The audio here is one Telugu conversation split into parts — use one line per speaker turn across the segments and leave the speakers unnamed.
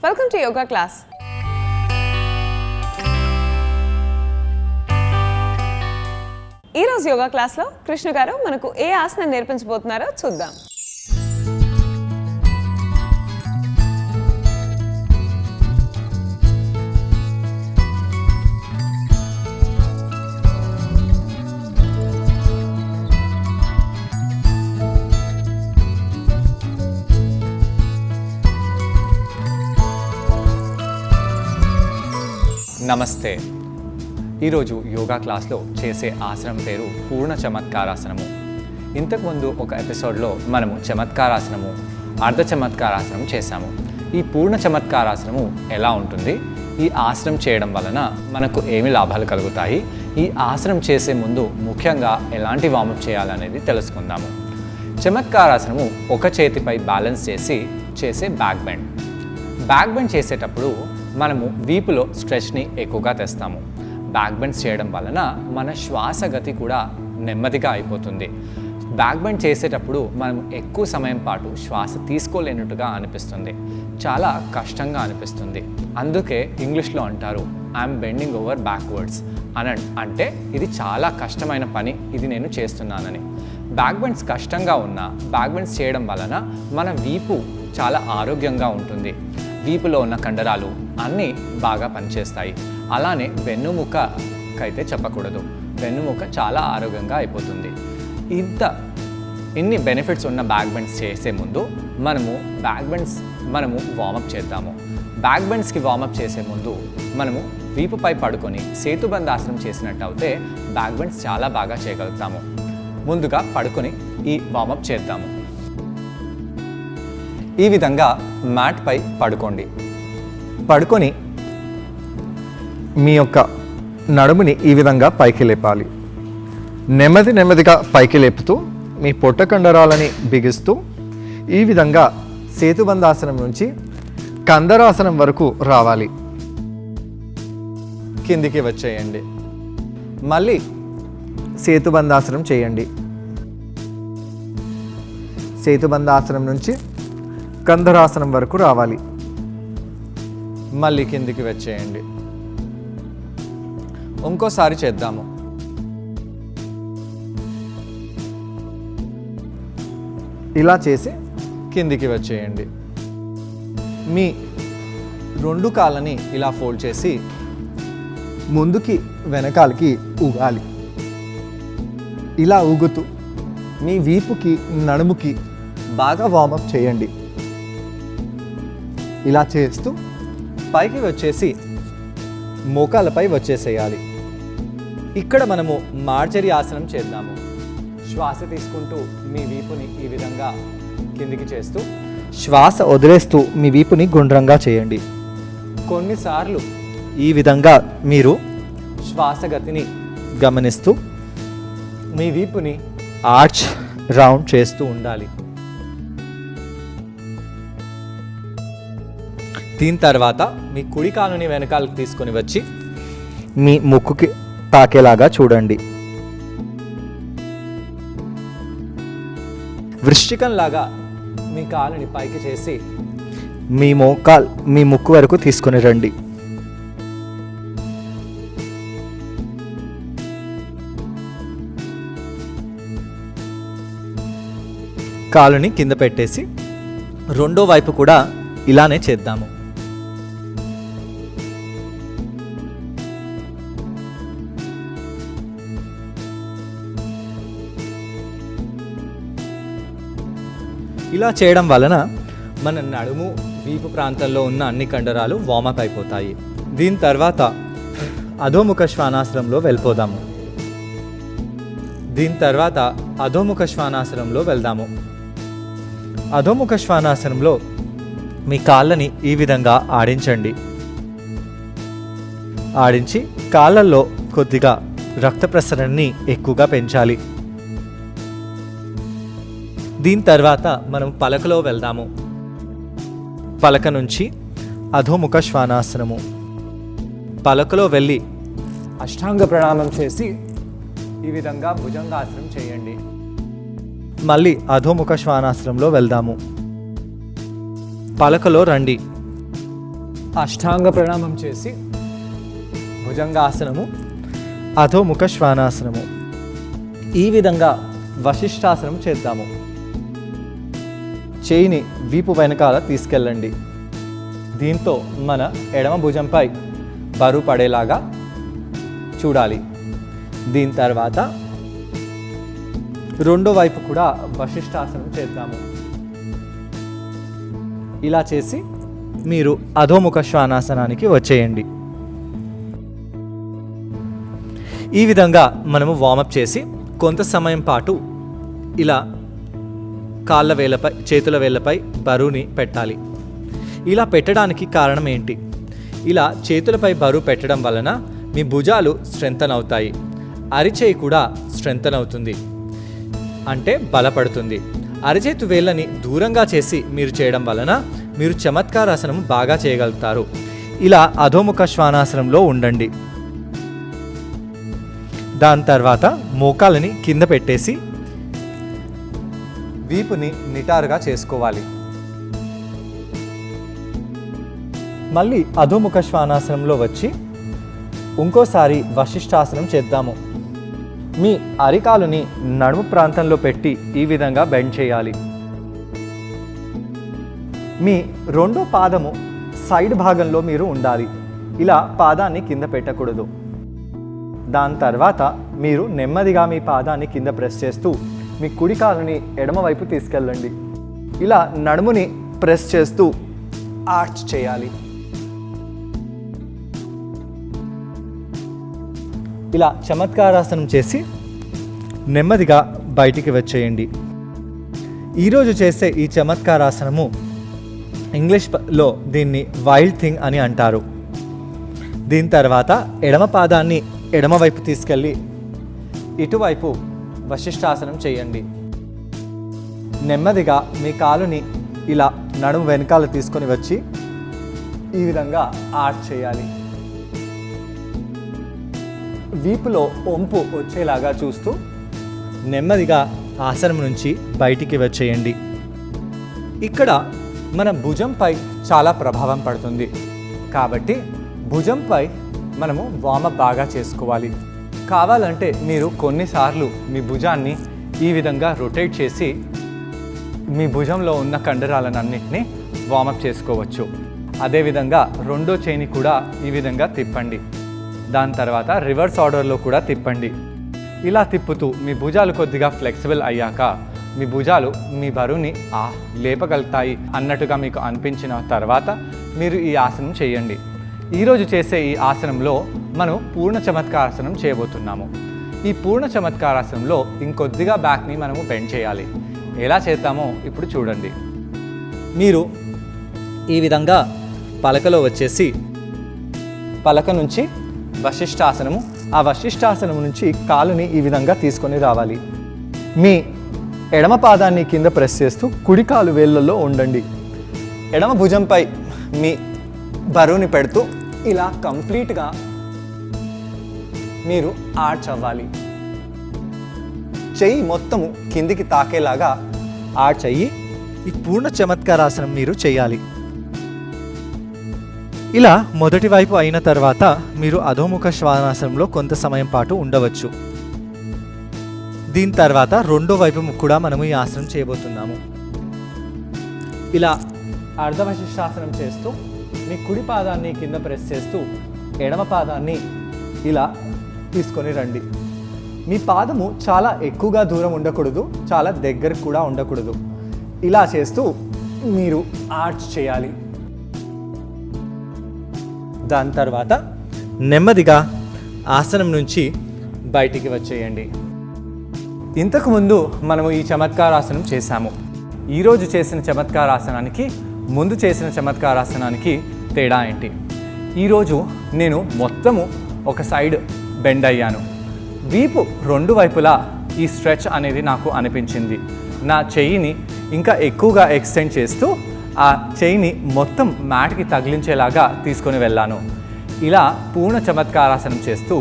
Welcome to yoga class. ఈరోజు యోగా క్లాస్లో కృష్ణ గారు మనకు ఏ ఆసనం నేర్పించబోతున్నారో చూద్దాం.
నమస్తే. ఈరోజు యోగా క్లాస్లో చేసే ఆసనం పేరు పూర్ణ చమత్కారాసనము. ఇంతకుముందు ఒక ఎపిసోడ్లో మనము చమత్కారాసనము, అర్ధ చమత్కారాసనం చేశాము. ఈ పూర్ణ చమత్కారాసనము ఎలా ఉంటుంది, ఈ ఆసనం చేయడం వలన మనకు ఏమి లాభాలు కలుగుతాయి, ఈ ఆసనం చేసే ముందు ముఖ్యంగా ఎలాంటి వార్మప్ చేయాలనేది తెలుసుకుందాము. చమత్కారాసనము ఒక చేతిపై బ్యాలెన్స్ చేసి చేసే బ్యాక్ బెండ్. బ్యాక్ బెండ్ చేసేటప్పుడు మనము వీపులో స్ట్రెచ్ని ఎక్కువగా తెస్తాము. బ్యాక్ బెండ్స్ చేయడం వలన మన శ్వాస గతి కూడా నెమ్మదిగా అయిపోతుంది. బ్యాక్ బెండ్ చేసేటప్పుడు మనం ఎక్కువ సమయం పాటు శ్వాస తీసుకోలేనట్టుగా అనిపిస్తుంది, చాలా కష్టంగా అనిపిస్తుంది. అందుకే ఇంగ్లీష్లో అంటారు ఐఎమ్ బెండింగ్ ఓవర్ బ్యాక్వర్డ్స్ అంటే ఇది చాలా కష్టమైన పని, ఇది నేను చేస్తున్నానని. బ్యాక్ బెండ్స్ కష్టంగా ఉన్న బ్యాక్ బెండ్స్ చేయడం వలన మన వీపు చాలా ఆరోగ్యంగా ఉంటుంది. వీపులో ఉన్న కండరాలు అన్నీ బాగా పనిచేస్తాయి. అలానే వెన్నుముకకైతే చెప్పకూడదు, వెన్నుముక చాలా ఆరోగ్యంగా అయిపోతుంది. ఇన్ని బెనిఫిట్స్ ఉన్న బ్యాక్ బెండ్స్ చేసే ముందు మనము వార్మప్ చేద్దాము. బ్యాక్ బెండ్స్కి వార్మప్ చేసే ముందు మనము వీపుపై పడుకొని సేతుబంధాసనం చేసినట్టు అయితే బ్యాక్ బెండ్స్ చాలా బాగా చేయగలుగుతాము. ముందుగా పడుకొని ఈ వార్మప్ చేద్దాము. ఈ విధంగా మ్యాట్పై పడుకోండి. పడుకొని మీ యొక్క నడుముని ఈ విధంగా పైకి లేపాలి. నెమ్మదిగా పైకి లేపుతూ మీ పొట్ట కండరాలని బిగిస్తూ ఈ విధంగా సేతుబంధాసనం నుంచి కందరాసనం వరకు రావాలి. కిందికి వచ్చేయండి. మళ్ళీ సేతుబంధాసనం చేయండి. సేతుబంధాసనం నుంచి కందరాసనం వరకు రావాలి. మళ్ళీ కిందికి వచ్చేయండి. ఇంకోసారి చేద్దాము. ఇలా చేసి కిందికి వచ్చేయండి. మీ రెండు కాళ్ళని ఇలా ఫోల్డ్ చేసి ముందుకి వెనకాలకి ఊగాలి. ఇలా ఊగుతూ మీ వీపుకి నడుముకి బాగా వార్మప్ చేయండి. ఇలా చేస్తూ పైకి వచ్చేసి మోకాళ్ళపై వచ్చేసేయాలి. ఇక్కడ మనము మార్జరీ ఆసనం చేద్దాము. శ్వాస తీసుకుంటూ మీ వీపుని ఈ విధంగా కిందికి చేస్తూ శ్వాస వదిలేస్తూ మీ వీపుని గుండ్రంగా చేయండి. కొన్నిసార్లు ఈ విధంగా మీరు శ్వాస గతిని గమనిస్తూ మీ వీపుని ఆర్చ్ రౌండ్ చేస్తూ ఉండాలి. దీని తర్వాత మీ కుడి కాలుని వెనకాలకు తీసుకొని వచ్చి మీ ముక్కుకి తాకేలాగా చూడండి. వృశ్చికంలాగా మీ కాలుని పైకి చేసి మీ ముక్కు వరకు తీసుకొని రండి. కాలుని కింద పెట్టేసి రెండో వైపు కూడా ఇలానే చేద్దాము. ఇలా చేయడం వలన మన నడుము వీపు ప్రాంతంలో ఉన్న అన్ని కండరాలు వార్మప్ అయిపోతాయి. దీని తర్వాత అధోముఖ శ్వానాసనంలో వెళ్ళిపోదాము. అధోముఖ శ్వానాసనంలో మీ కాళ్ళని ఈ విధంగా ఆడించండి. ఆడించి కాళ్ళల్లో కొద్దిగా రక్త ప్రసరణని ఎక్కువగా పెంచాలి. దీని తర్వాత మనం పలకలో వెళ్దాము. పలక నుంచి అధోముఖ శ్వానాసనము. పలకలో వెళ్ళి అష్టాంగ ప్రణామం చేసి ఈ విధంగా భుజంగాసనం చేయండి. మళ్ళీ అధోముఖ శ్వానాసనంలో వెళ్దాము. పలకలో రండి. అష్టాంగ ప్రణామం చేసి భుజంగాసనము, అధోముఖ శ్వానాసనము, ఈ విధంగా వశిష్ఠాసనం చేద్దాము. చేయిని వీపు వెనకాల తీసుకెళ్ళండి. దీంతో మన ఎడమ భుజంపై బరువు పడేలాగా చూడాలి. దీని తర్వాత రెండో వైపు కూడా వశిష్ఠాసనం చేద్దాము. ఇలా చేసి మీరు అధోముఖ శ్వానాసనానికి వచ్చేయండి. ఈ విధంగా మనము వార్మప్ చేసి కొంత సమయం పాటు ఇలా కాళ్ళ వేళ్ళపై, చేతుల వేళ్ళపై బరువుని పెట్టాలి. ఇలా పెట్టడానికి కారణం ఏంటి? ఇలా చేతులపై బరువు పెట్టడం వలన మీ భుజాలు స్ట్రెంథన్ అవుతాయి, అరిచేయి కూడా స్ట్రెంథన్ అవుతుంది, అంటే బలపడుతుంది. అరిచేతు వేళ్ళని దూరంగా చేసి మీరు చేయడం వలన మీరు చమత్కారాసనం బాగా చేయగలుగుతారు. ఇలా అధోముఖ శ్వానాసనంలో ఉండండి. దాని తర్వాత మోకాలని కింద పెట్టేసి వీపుని నిటారుగా చేసుకోవాలి. మళ్ళీ అధోముఖ శ్వానాసనంలో వచ్చి ఇంకోసారి వశిష్ఠాసనం చేద్దాము. మీ అరికాలుని నడుము ప్రాంతంలో పెట్టి ఈ విధంగా బెండ్ చేయాలి. మీ రెండో పాదము సైడ్ భాగంలో మీరు ఉండాలి. ఇలా పాదాన్ని కింద పెట్టకూడదు. దాని తర్వాత మీరు నెమ్మదిగా మీ పాదాన్ని కింద ప్రెస్ చేస్తూ మీ కుడి కాలుని ఎడమవైపు తీసుకెళ్ళండి. ఇలా నడుముని ప్రెస్ చేస్తూ ఆర్చ్ చేయాలి. ఇలా చమత్కారాసనం చేసి నెమ్మదిగా బయటికి వచ్చేయండి. ఈరోజు చేసే ఈ చమత్కారాసనము ఇంగ్లీష్లో దీన్ని వైల్డ్ థింగ్ అని అంటారు. దీని తర్వాత ఎడమ పాదాన్ని ఎడమవైపు తీసుకెళ్ళి ఇటువైపు వశిష్ఠాసనం చేయండి. నెమ్మదిగా మీ కాలుని ఇలా నడుము వెనకాల తీసుకొని వచ్చి ఈ విధంగా ఆర్చ్ చేయాలి. వీపులో వంపు వచ్చేలాగా చూస్తూ నెమ్మదిగా ఆసనం నుంచి బయటికి వచ్చేయండి. ఇక్కడ మన భుజంపై చాలా ప్రభావం పడుతుంది కాబట్టి భుజంపై మనము వార్మప్ బాగా చేసుకోవాలి. కావాలంటే మీరు కొన్నిసార్లు మీ భుజాన్ని ఈ విధంగా రొటేట్ చేసి మీ భుజంలో ఉన్న కండరాలన్నింటినీ వార్మప్ చేసుకోవచ్చు. అదేవిధంగా రెండో చేయిని కూడా ఈ విధంగా తిప్పండి. దాని తర్వాత రివర్స్ ఆర్డర్లో కూడా తిప్పండి. ఇలా తిప్పుతూ మీ భుజాలు కొద్దిగా ఫ్లెక్సిబుల్ అయ్యాక మీ భుజాలు మీ బరువుని లేపగలుగుతాయి అన్నట్టుగా మీకు అనిపించిన తర్వాత మీరు ఈ ఆసనం చేయండి. ఈరోజు చేసే ఈ ఆసనంలో మనం పూర్ణ చమత్కారాసనం చేయబోతున్నాము. ఈ పూర్ణ చమత్కారాసనంలో ఇంకొద్దిగా బ్యాక్ని మనము బెండ్ చేయాలి. ఎలా చేద్దామో ఇప్పుడు చూడండి. మీరు ఈ విధంగా పలకలో వచ్చేసి పలక నుంచి వశిష్ఠాసనము, ఆ వశిష్ఠాసనం నుంచి కాలుని ఈ విధంగా తీసుకొని రావాలి. మీ ఎడమ పాదాన్ని కింద ప్రెస్ చేస్తూ కుడి కాలు వేళ్ళల్లో ఉండండి. ఎడమ భుజంపై మీ బరువుని పెడుతూ ఇలా కంప్లీట్గా మీరు ఆర్చ్ అవ్వాలి. చెయ్యి మొత్తము కిందికి తాకేలాగా ఆర్చ్ అయ్యి ఈ పూర్ణ చమత్కారాసనం మీరు చేయాలి. ఇలా మొదటి వైపు అయిన తర్వాత మీరు అధోముఖ శ్వానాసనంలో కొంత సమయం పాటు ఉండవచ్చు. దీని తర్వాత రెండో వైపు కూడా మనము ఈ ఆసనం చేయబోతున్నాము. ఇలా అర్ధవశిష్టాసనం చేస్తూ మీ కుడి పాదాన్ని కింద ప్రెస్ చేస్తూ ఎడమ పాదాన్ని ఇలా తీసుకొని రండి. మీ పాదము చాలా ఎక్కువగా దూరం ఉండకూడదు, చాలా దగ్గర కూడా ఉండకూడదు. ఇలా చేస్తూ మీరు ఆర్చ్ చేయాలి. దాని తర్వాత నెమ్మదిగా ఆసనం నుంచి బయటికి వచ్చేయండి. ఇంతకుముందు మనము ఈ చమత్కారాసనం చేశాము. ఈరోజు చేసిన చమత్కారాసనానికి ముందు చేసిన చమత్కారాసనానికి తేడా ఏంటి? ఈరోజు నేను మొత్తము ఒక సైడ్ బెండ్ అయ్యాను. వీపు రెండు వైపులా ఈ స్ట్రెచ్ అనేది నాకు అనిపించింది. నా చెయ్యిని ఇంకా ఎక్కువగా ఎక్స్టెండ్ చేస్తూ ఆ చెయ్యిని మొత్తం మ్యాట్కి తగిలించేలాగా తీసుకొని వెళ్ళాను. ఇలా పూర్ణ చమత్కారాసనం చేస్తూ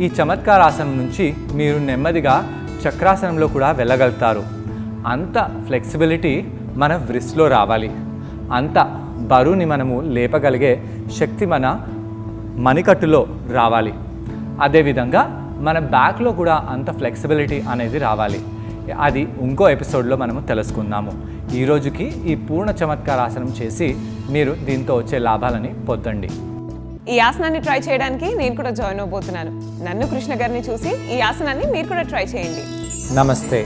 ఈ చమత్కారాసనం నుంచి మీరు నెమ్మదిగా చక్రాసనంలో కూడా వెళ్ళగలుగుతారు. అంత ఫ్లెక్సిబిలిటీ మన వ్రిస్ట్లో రావాలి, అంత బరువుని మనము లేపగలిగే శక్తి మన మణికట్టులో రావాలి. అదేవిధంగా మన బ్యాక్లో కూడా అంత ఫ్లెక్సిబిలిటీ అనేది రావాలి. అది ఇంకో ఎపిసోడ్లో మనము తెలుసుకుందాము. ఈ రోజుకి ఈ పూర్ణ చమత్కారాసనం చేసి మీరు దీంతో వచ్చే లాభాలని పొందండి.
ఈ ఆసనాన్ని ట్రై చేయడానికి నేను కూడా జాయిన్ అవబోతున్నాను. నన్ను కృష్ణ గారిని చూసి ఈ ఆసనాన్ని మీరు కూడా ట్రై చేయండి.
నమస్తే.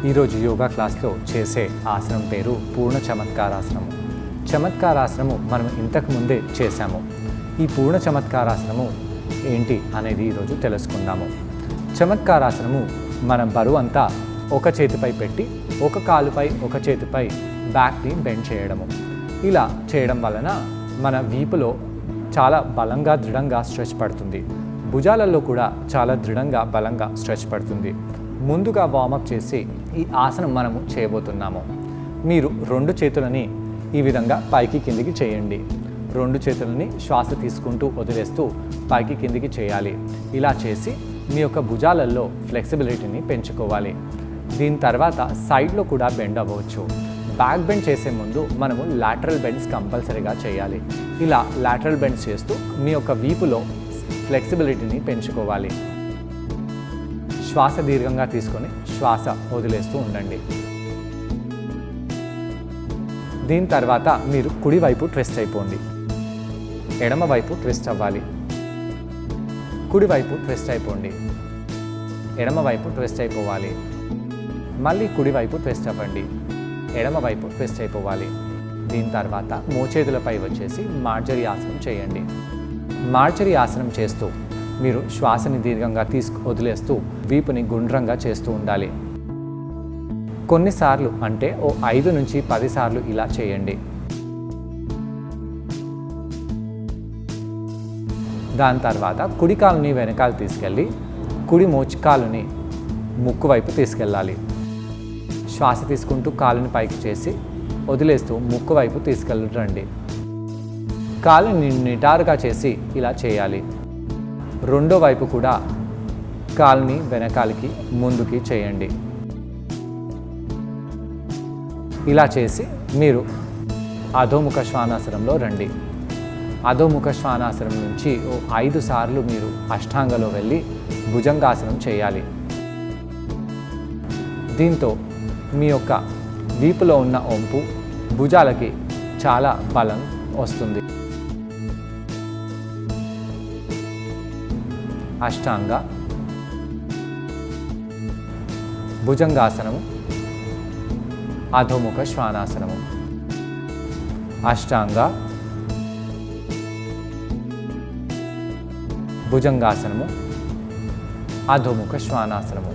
ఈరోజు యోగా క్లాస్లో చేసే ఆసనం పేరు పూర్ణ చమత్కారాసనము. చమత్కారాసనము మనం ఇంతకు ముందే చేశాము. ఈ పూర్ణ చమత్కారాసనము ఏంటి అనేది ఈరోజు తెలుసుకుందాము. చమత్కారాసనము మన బరువు అంతా ఒక చేతిపై పెట్టి ఒక కాలుపై ఒక చేతిపై బ్యాక్ని బెండ్ చేయడము. ఇలా చేయడం వలన మన వీపులో చాలా బలంగా దృఢంగా స్ట్రెచ్ పడుతుంది. భుజాలలో కూడా చాలా దృఢంగా బలంగా స్ట్రెచ్ పడుతుంది. ముందుగా వార్మప్ చేసి ఈ ఆసనం మనము చేయబోతున్నాము. మీరు 2 చేతులని ఈ విధంగా పైకి కిందికి చేయండి. 2 చేతులని శ్వాస తీసుకుంటూ వదిలేస్తూ పైకి కిందికి చేయాలి. ఇలా చేసి మీ యొక్క భుజాలలో ఫ్లెక్సిబిలిటీని పెంచుకోవాలి. దీని తర్వాత సైడ్లో కూడా బెండ్ అవ్వచ్చు. బ్యాక్ బెండ్ చేసే ముందు మనము లాటరల్ బెండ్స్ కంపల్సరీగా చేయాలి. ఇలా లాటరల్ బెండ్స్ చేస్తూ మీ యొక్క వీపులో ఫ్లెక్సిబిలిటీని పెంచుకోవాలి. శ్వాస దీర్ఘంగా తీసుకొని శ్వాస వదిలేస్తూ ఉండండి. దీని తర్వాత మీరు కుడివైపు ట్విస్ట్ అయిపోండి. ఎడమవైపు ట్విస్ట్ అవ్వాలి. కుడివైపు ట్విస్ట్ అయిపోండి. ఎడమవైపు ట్విస్ట్ అయిపోవాలి. మళ్ళీ కుడివైపు ట్విస్ట్ అవ్వండి. ఎడమవైపు ట్విస్ట్ అయిపోవాలి. దీని తర్వాత మోచేతులపై వచ్చేసి మార్జరీ ఆసనం చేయండి. మార్జరీ ఆసనం చేస్తూ మీరు శ్వాసని దీర్ఘంగా వదిలేస్తూ వీపుని గుండ్రంగా చేస్తూ ఉండాలి. కొన్నిసార్లు అంటే 5 నుంచి 10 సార్లు ఇలా చేయండి. దాని తర్వాత కుడి కాలుని వెనకాల తీసుకెళ్ళి కుడి మోచికాలుని ముక్కు వైపు తీసుకెళ్ళాలి. శ్వాస తీసుకుంటూ కాలుని పైకి చేసి వదిలేస్తూ ముక్కు వైపు తీసుకెళ్ళండి. కాలుని నిటారుగా చేసి ఇలా చేయాలి. రెండో వైపు కూడా కాలుని వెనకాలకి ముందుకి చేయండి. ఇలా చేసి మీరు అధోముఖ శ్వానాసనంలో రండి. అధోముఖ శ్వానాసనం నుంచి 5 సార్లు మీరు అష్టాంగలో వెళ్ళి భుజంగాసనం చేయాలి. దీంతో మీ యొక్క వీపులో ఉన్న వంపు భుజాలకి చాలా బలం వస్తుంది. అష్టాంగ, భుజంగాసనము, అధోముఖ శ్వానాసనము. అష్టాంగ, భుజంగాసనము, అధోముఖ శ్వానాసనము.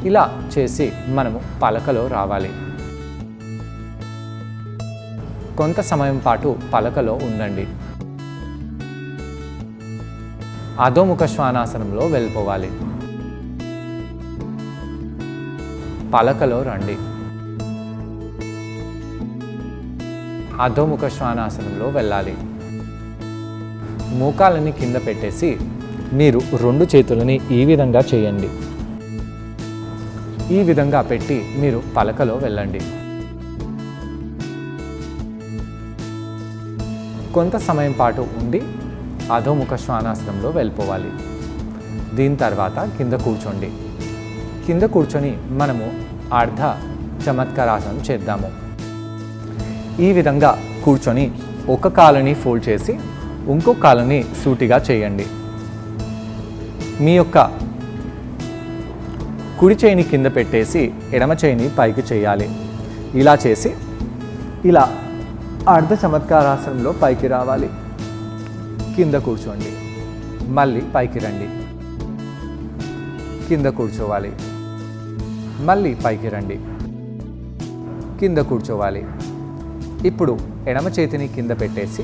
ఇలా చేసి మనము పలకలో రావాలి. కొంత సమయం పాటు పలకలో ఉండండి. అధోముఖ శ్వానాసనంలో వెళ్ళిపోవాలి. పలకలో రండి. అధోముఖ శ్వానాసనంలో వెళ్ళాలి. మోకాలని కింద పెట్టేసి మీరు 2 చేతులని ఈ విధంగా చేయండి. ఈ విధంగా పెట్టి మీరు పలకలో వెళ్ళండి. కొంత సమయం పాటు ఉండి అధోముఖ శ్వానాసనంలో వెళ్ళిపోవాలి. దీని తర్వాత కింద కూర్చోండి. కింద కూర్చొని మనము అర్ధ చమత్కారాసనం చేద్దాము. ఈ విధంగా కూర్చొని ఒక కాలుని ఫోల్డ్ చేసి ఇంకో కాలుని సూటిగా చేయండి. మీ యొక్క కుడి చేయిని కింద పెట్టేసి ఎడమ చేయిని పైకి చేయాలి. ఇలా చేసి ఇలా అర్ధ చమత్కారాసనంలో పైకి రావాలి. కింద కూర్చోండి. మళ్ళీ పైకి రండి. కింద కూర్చోవాలి. మళ్ళీ పైకి రండి. కింద కూర్చోవాలి. ఇప్పుడు ఎడమ చేతిని కింద పెట్టేసి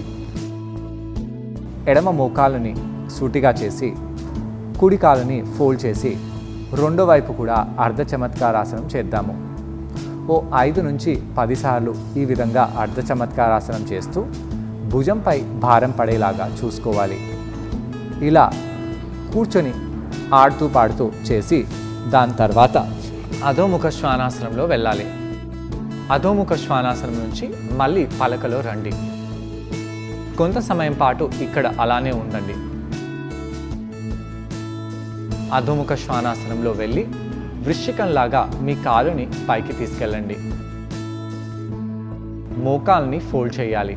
ఎడమ మోకాలుని సూటిగా చేసి కుడి కాలుని ఫోల్డ్ చేసి రెండో వైపు కూడా అర్ధ చమత్కారాసనం చేద్దాము. 5 నుంచి 10 సార్లు ఈ విధంగా అర్ధ చమత్కారాసనం చేస్తూ భుజంపై భారం పడేలాగా చూసుకోవాలి. ఇలా కూర్చొని ఆడుతూ పాడుతూ చేసి దాని తర్వాత అధోముఖ శ్వానాసనంలో వెళ్ళాలి. అధోముఖ శ్వానాసనం నుంచి మళ్ళీ పలకలో రండి. కొంత సమయం పాటు ఇక్కడ అలానే ఉండండి. అధోముఖ శ్వానాసనంలో వెళ్ళి వృశ్చికంలాగా మీ కాలుని పైకి తీసుకెళ్ళండి. మోకాల్ని ఫోల్డ్ చేయాలి.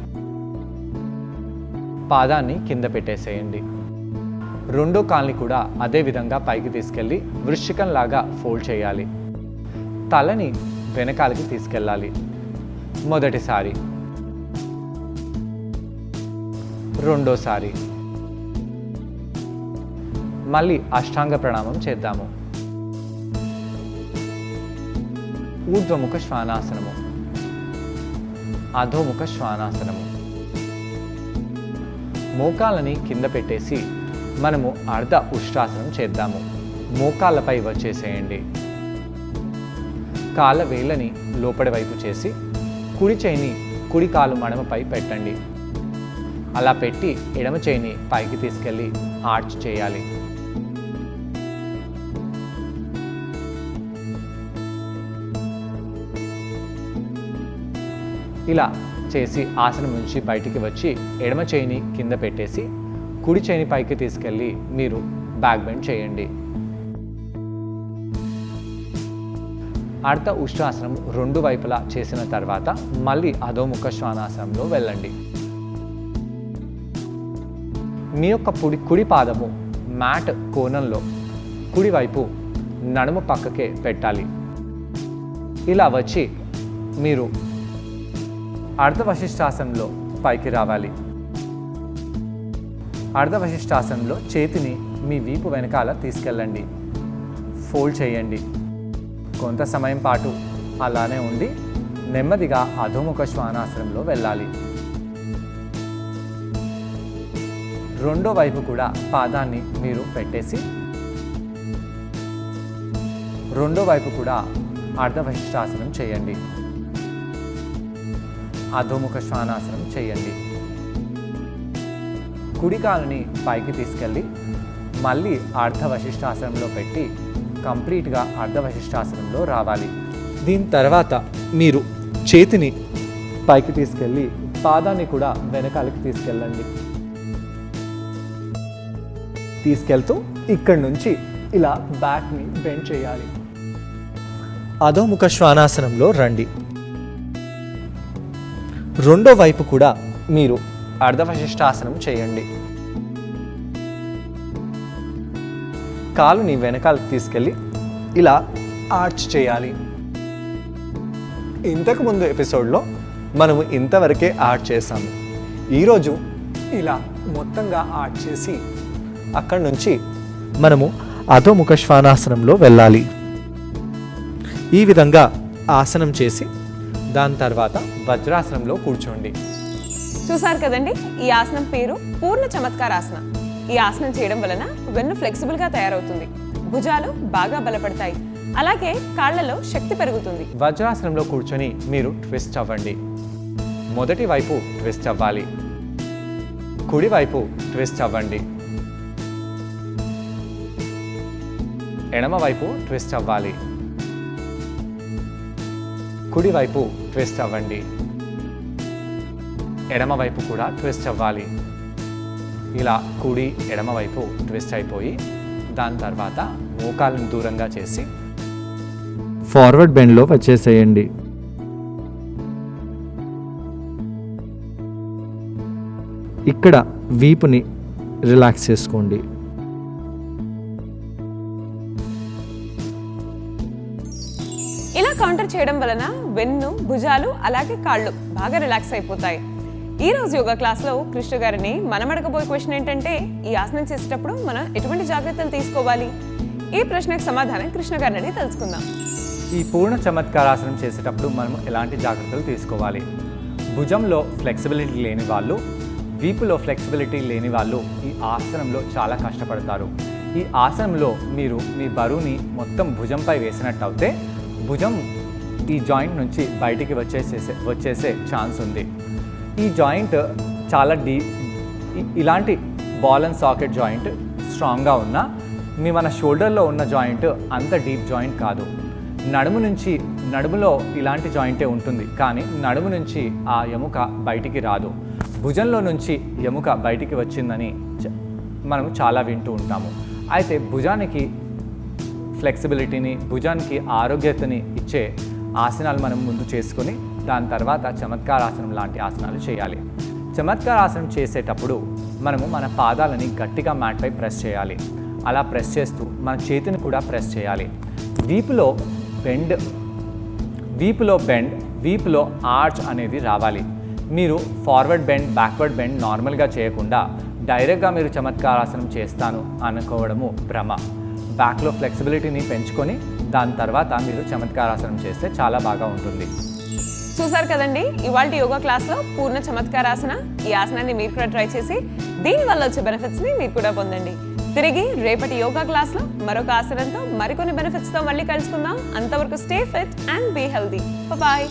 పాదాన్ని కింద పెట్టేసేయండి. రెండో కాల్ని కూడా అదే విధంగా పైకి తీసుకెళ్ళి వృశ్చికంలాగా ఫోల్డ్ చేయాలి. తలని వెనకాలకి తీసుకెళ్ళాలి. మొదటిసారి, రెండోసారి. మళ్ళీ అష్టాంగ ప్రణామం చేద్దాము. ఊర్ధ్వముఖ శ్వానాసనము, అధోముఖ శ్వానాసనము. మోకాళ్ళని కింద పెట్టేసి మనము అర్ధ ఉష్ట్రాసనం చేద్దాము. మోకాళ్ళపై వచ్చేసేయండి. కాళ్ళ వేళ్ళని లోపలి వైపు చేసి కుడి చేయిని కుడి కాలు మడమపై పెట్టండి. అలా పెట్టి ఎడమ చేయిని పైకి తీసుకెళ్ళి ఆర్చ్ చేయాలి. ఇలా చేసి ఆసనం నుంచి బయటికి వచ్చి ఎడమ చేయిని కింద పెట్టేసి కుడి చేయిని పైకి తీసుకెళ్ళి మీరు బ్యాక్ బెండ్ చేయండి. అర్ధ ఉష్ట్రాసనం రెండు వైపులా చేసిన తర్వాత మళ్ళీ అధోముఖ శ్వానాసనంలో వెళ్ళండి. మీ యొక్క కుడి పాదము మ్యాట్ కోణంలో కుడివైపు నడుము పక్కకే పెట్టాలి. ఇలా వచ్చి మీరు అర్ధవశిష్టాసనంలో పైకి రావాలి. అర్ధవశిష్టాసనంలో చేతిని మీ వీపు వెనకాల తీసుకెళ్ళండి. ఫోల్డ్ చేయండి. కొంత సమయం పాటు అలానే ఉండి నెమ్మదిగా అధోముఖ శ్వానాసనంలో వెళ్ళాలి. రెండో వైపు కూడా పాదాన్ని మీరు పెట్టేసి రెండో వైపు కూడా అర్ధవశిష్టాసనం చేయండి. అధోముఖ శ్వానాసనం చేయండి. కుడి కాలుని పైకి తీసుకెళ్ళి మళ్ళీ అర్ధవశిష్టాసనంలో పెట్టి కంప్లీట్గా అర్ధవశిష్టాసనంలో రావాలి. దీని తర్వాత మీరు చేతిని పైకి తీసుకెళ్ళి పాదాన్ని కూడా వెనకాలకి తీసుకెళ్ళండి. తీసుకెళ్తూ ఇక్కడి నుంచి ఇలా బ్యాక్ని బెండ్ చేయాలి. అధోముఖ శ్వానాసనంలో రండి. రెండో వైపు కూడా మీరు అర్ధవశిష్టాసనం చేయండి. కాలుని వెనకాలకి తీసుకెళ్ళి ఇలా ఆర్చ్ చేయాలి. ఇంతకుముందు ఎపిసోడ్లో మనము ఇంతవరకే ఆర్చ్ చేసాము. ఈరోజు ఇలా మొత్తంగా ఆర్చ్ చేసి అక్కడి నుంచి మనము అధోముఖ శ్వానాసనంలో వెళ్ళాలి. ఈ విధంగా ఆసనం చేసి దాని తర్వాత వజ్రాసనంలో కూర్చోండి.
చూసారు కదండి, ఈ ఆసనం పేరు పూర్ణ చమత్కారాసన. ఈ ఆసనం చేయడం వలన వెన్ను ఫ్లెక్సిబుల్గా తయారవుతుంది, భుజాలు బాగా బలపడతాయి, అలాగే కాళ్లలో శక్తి పెరుగుతుంది.
వజ్రాసనంలో కూర్చొని మీరు ట్విస్ట్ అవ్వండి. మొదటి వైపు ట్విస్ట్ అవ్వాలి. కుడి వైపు ట్విస్ట్ అవ్వండి. ఎడమ వైపు ట్విస్ట్ అవ్వాలి. కుడి వైపు ట్విస్ట్ అవ్వండి. ఎడమ వైపు కూడా ట్విస్ట్ అవ్వాలి. ఇలా కుడి ఎడమ వైపు ట్విస్ట్ అయిపోయి దాని తర్వాత మోకాలను దూరంగా చేసి ఫార్వర్డ్ బెండ్లో వచ్చేసేయండి. ఇక్కడ వీపుని రిలాక్స్ చేసుకోండి.
ఇలా కౌంటర్ చేయడం వలన వెన్ను, భుజాలు అలాగే కాళ్ళు బాగా రిలాక్స్ అయిపోతాయి. ఈ రోజు యోగా క్లాస్లో కృష్ణ గారిని మనం అడగబోయే క్వశ్చన్ ఏంటంటే, ఈ ఆసనం చేసేటప్పుడు మనం ఎటువంటి జాగ్రత్తలు తీసుకోవాలి? ఈ ప్రశ్నకు సమాధానం కృష్ణ గారిని అడిగి తెలుసుకుందాం.
ఈ పూర్ణ చమత్కారాసనం చేసేటప్పుడు మనం ఎలాంటి జాగ్రత్తలు తీసుకోవాలి? భుజంలో ఫ్లెక్సిబిలిటీ లేని వాళ్ళు, వీపులో ఫ్లెక్సిబిలిటీ లేని వాళ్ళు ఈ ఆసనంలో చాలా కష్టపడతారు. ఈ ఆసనంలో మీరు మీ బరువుని మొత్తం భుజంపై వేసినట్టు అయితే భుజం ఈ జాయింట్ నుంచి బయటికి వచ్చేసే ఛాన్స్ ఉంది. ఈ జాయింట్ చాలా ఇలాంటి బాల్ అండ్ సాకెట్ జాయింట్ స్ట్రాంగ్గా ఉన్న మన షోల్డర్లో ఉన్న జాయింట్ అంత డీప్ జాయింట్ కాదు. నడుములో ఇలాంటి జాయింటే ఉంటుంది, కానీ నడుము నుంచి ఆ ఎముక బయటికి రాదు. భుజంలో నుంచి ఎముక బయటికి వచ్చిందని మనం చాలా వింటూ ఉంటాము. అయితే భుజానికి ఫ్లెక్సిబిలిటీని, భుజానికి ఆరోగ్యతని ఇచ్చే ఆసనాలు మనం ముందు చేసుకొని దాని తర్వాత చమత్కారాసనం లాంటి ఆసనాలు చేయాలి. చమత్కారాసనం చేసేటప్పుడు మనము మన పాదాలని గట్టిగా మ్యాట్పై ప్రెస్ చేయాలి. అలా ప్రెస్ చేస్తూ మన చేతిని కూడా ప్రెస్ చేయాలి. వీపులో బెండ్, వీపులో ఆర్చ్ అనేది రావాలి. మీరు ఫార్వర్డ్ బెండ్, బ్యాక్వర్డ్ బెండ్ నార్మల్గా చేయకుండా డైరెక్ట్గా మీరు చమత్కారాసనం చేస్తాను అనుకోవడము భ్రమ. బ్యాక్లో ఫ్లెక్సిబిలిటీని పెంచుకొని దాని తర్వాత మీరు చమత్కారాసనం చేస్తే చాలా బాగా ఉంటుంది.
చూసారు కదండి, ఇవాళ యోగా క్లాస్లో పూర్ణ చమత్కారాసన. ఈ ఆసనాన్ని మీరు కూడా ట్రై చేసి దీనివల్ల వచ్చే బెనిఫిట్స్ని మీరు కూడా పొందండి. తిరిగి రేపటి యోగా క్లాస్లో మరొక ఆసనంతో మరికొన్ని బెనిఫిట్స్తో మళ్ళీ కలుసుకుందాం. అంతవరకు stay fit and be healthy. Bye.